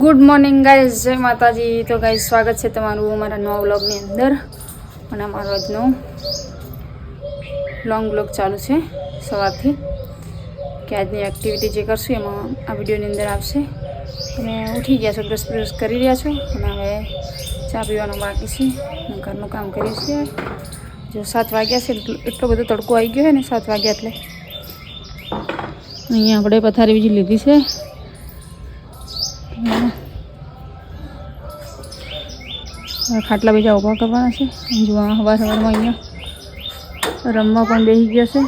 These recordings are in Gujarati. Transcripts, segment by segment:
ગુડ મોર્નિંગ ગાઈઝ, જય માતાજી। તો ગાઈઝ સ્વાગત છે તમારું અમારા નવા વ્લોગની અંદર અને અમારો આજનો લોંગ વ્લોગ ચાલુ છે સવારથી કે આજની એક્ટિવિટી જે કરશું એમાં આ વિડીયોની અંદર આવશે। અને ઉઠી ગયા છો, બ્રશ કરી રહ્યા છો અને હવે ચા પીવાનું બાકી છે અને ઘરનું કામ કરીએ છીએ। જો 7 વાગ્યા છે, એટલો બધો તડકો આવી ગયો છે ને 7 વાગ્યા એટલે અહીંયા આપણે પથારી બીજી લીધી છે। ખાટલા બીજા ઊભા કરવાના છે। જો સવારમાં અહીંયા રમવા પણ બેસી ગયો છે,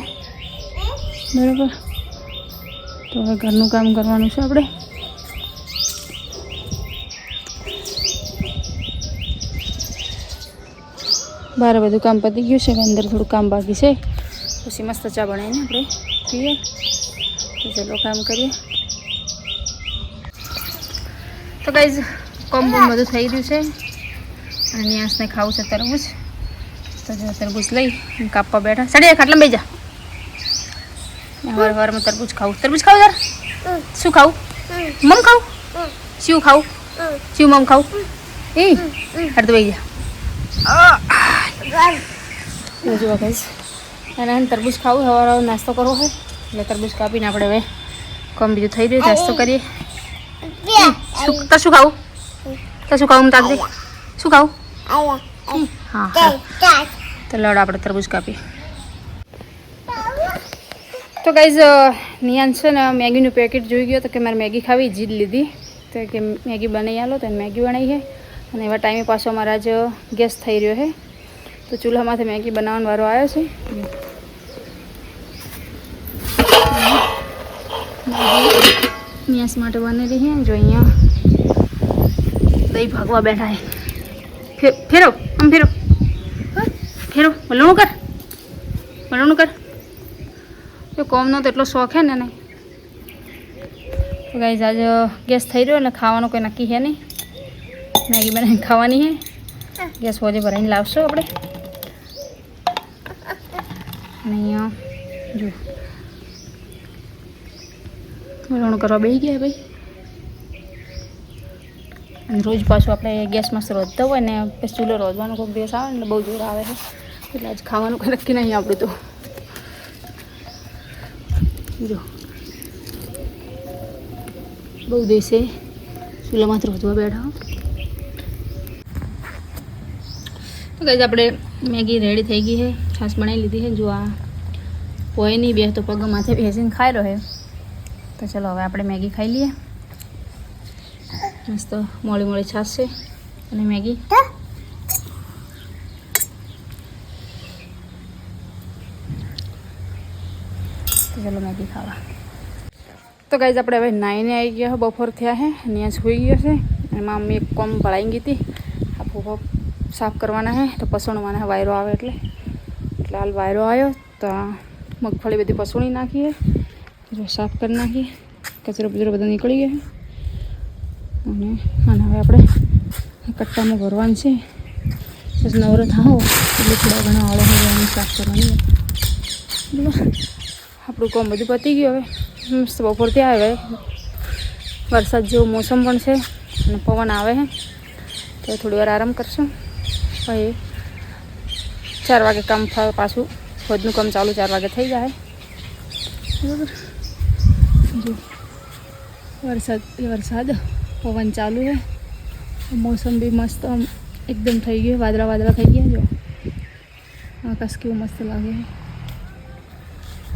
બરાબર। તો હવે ઘરનું કામ કરવાનું છે આપણે। બહાર બધું કામ પતી ગયું છે, અંદર થોડું કામ બાકી છે, પછી મસ્ત ચા બનાવીને આપણે પીએ। તો ચલો કામ કરીએ। તો ગાઈઝ કોમ બધું થઈ ગયું છે અને નિયાસને ખાવું છે તરબૂચ। તો જો તરબૂચ લઈ કાપવા બેઠા। સડી ખાટલા બેસી જા। વારમાં તરબૂચ ખાવું યાર। શું ખાવું? મમ ખાવું? શિવ ખાવું? શિવ મમ ખાવું? એ હાર તો બેસી જા। જો ગાઈઝ અને તરબૂચ ખાવું, સવારે નાસ્તો કરવો હોય એટલે તરબૂચ કાપીને આપણે હવે કોમ બીજું થઈ રહ્યું, નાસ્તો કરીએ। શું ખાવું? શું ખાવું? તાકજી શું ખાવું? હા તો લડ આપણે તરબૂચ કાપીએ। તો ગાઈઝ નિયાન છે ને મેગીનું પેકેટ જોઈ ગયો તો કે મારે મેગી ખાવી, જીદ લીધી તો કે મેગી બનાવી આલો તો મેગી બનાવી છે। અને એવા ટાઈમે પાછો અમારા જ ગેસ થઈ રહ્યો છે, તો ચૂલામાંથી મેગી બનાવવાનો વારો આવ્યો છે। નિયાસ માટે બનેલી છે। જો અહીંયા દહીં ભાગવા બેઠા છે। ફેરો આમ ફેરો વલણું કર। તો કોમનો તો એટલો શોખ હે ને નહીં। તો ગાઈઝ આજે ગેસ થઈ રહ્યો એટલે ખાવાનું કોઈ નક્કી છે નહીં, મેગી બનાવીને ખાવાની છે। ગેસ હોજે ભરાઈને લાવશો આપણે। અને અહીંયા જો વલણું કરવા બેસી ગયા ભાઈ। અને રોજ પાછું આપણે ગેસ મસ્ત રોધતા હોય ને પછી ચૂલો રોધવાનો કોઈક દિવસ આવે ને એટલે બહુ જોર આવે છે, એટલે આજ ખાવાનું કંઈ નક્કી નહીં આપણું। તો જો બહુ દિવસે ચૂલામાંથી રોધવા બેઠા। તો ગાઈઝ આપણે મેગી રેડી થઈ ગઈ છે, છાશ બનાવી લીધી છે। જો આ પોય નહીં બે તો પગ માથે બેસીને ખાઈ રહ્યો છે। તો ચલો હવે આપણે મેગી ખાઈ લઈએ। મસ્ત મોળી મોળી છાશ છે અને મેગી। તો ચલો મેગી ખાવા। તો ગાઈઝ આપણે હવે નાઈને આવી ગયા, બપોર થયા છે, અહીંયા સુઈ ગયો છે। એમાં મમ્મી એક કોમ ભળાઈ ગઈ હતી, આ ભૂખો સાફ કરવાના છે તો પસણવાના વાયરો આવે એટલે હાલ વાયરો આવ્યો તો આ મગફળી બધી પસણી નાખીએ, જો સાફ કરી નાખીએ, કચરો બચરો બધો નીકળી ગયો અને હવે આપણે કટ્ટામાં ભરવાનું છે। બસ નવરો થાવ એટલે થોડા ઘણા આળો હોય સાફ કરવાની। બરાબર, આપણું કામ બધું પતી ગયું। હવે મસ્ત બપોર ત્યાં આવે, વરસાદ જેવું મોસમ પણ છે અને પવન આવે છે, તો થોડી વાર આરામ કરશું। પછી 4 વાગે કામ પાછું રોજનું કામ ચાલુ 4 વાગે થઈ જાય। બરાબર, જો વરસાદ પવન ચાલુ છે, મોસમ બી મસ્ત એકદમ થઈ ગયું, વાદળા થઈ ગયા। જો આકાશ કેવું મસ્ત લાગે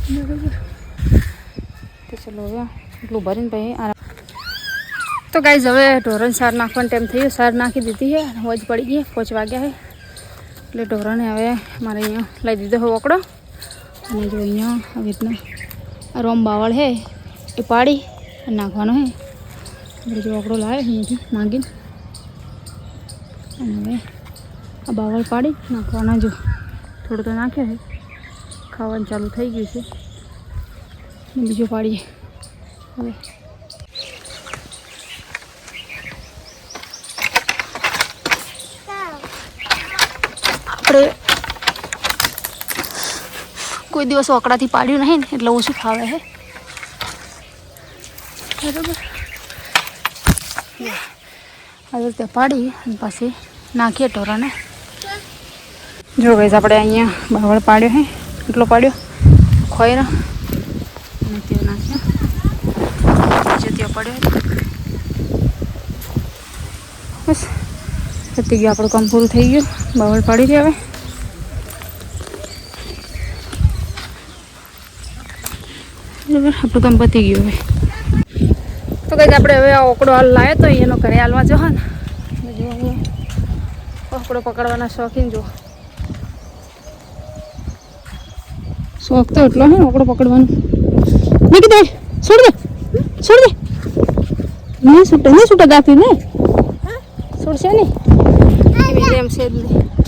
છે। બરાબર, તો ચલો હવે એટલું ભરીને પછી આરામ। તો ગાઈઝ હવે ઢોરણ સાર નાખવાનો ટાઈમ થયો, સાર નાખી દીધી છે, હોજ પડી ગઈ, 5 વાગ્યા છે એટલે ઢોરણે હવે મારે અહીંયા લઈ દીધો છે વકડો। અને જો અહીંયા આવી રીતના રોમ બાવળ છે એ પાડી નાખવાનો છે। આપણે જો વકડો લાવે અહીંયાથી માગીને અને હવે આ બાવળ પાડી નાખવાના। જો થોડું તો નાખ્યો છે, ખાવાનું ચાલુ થઈ ગયું છે, બીજો પાડીએ હવે। આપણે કોઈ દિવસ ઓકડાથી પાડ્યું નહીં ને એટલે ઓછું ફાવે છે, બરાબર। આવી રીતે પાડી અને પછી નાખીએ ઢોરાને. જો ગઈશ આપણે અહીંયા બાવળ પાડ્યો હે, એટલો પાડ્યો ખોયરા અને તે નાખ્યો જે ત્યાં પડ્યો બસ પતી ગયું આપણું કામ પૂરું થઈ ગયું. બાવળ પાડી દે હવે. બરાબર આપણું કામ પતી ગયું હવે. તો કંઈક આપણે હવે આ ઓકડો હાલ લાવ્યો તો એનો ઘરે હાલવા જો ને જો ઓકડો પકડવાના શોખીન જો શોખ તો એટલો હે ઓકડો પકડવાનો. મૂકી દે, છોડ દે, છોડ દે. નહીં છૂટે ગાતી ને છૂટશે નહીં એમ છે જ નહીં.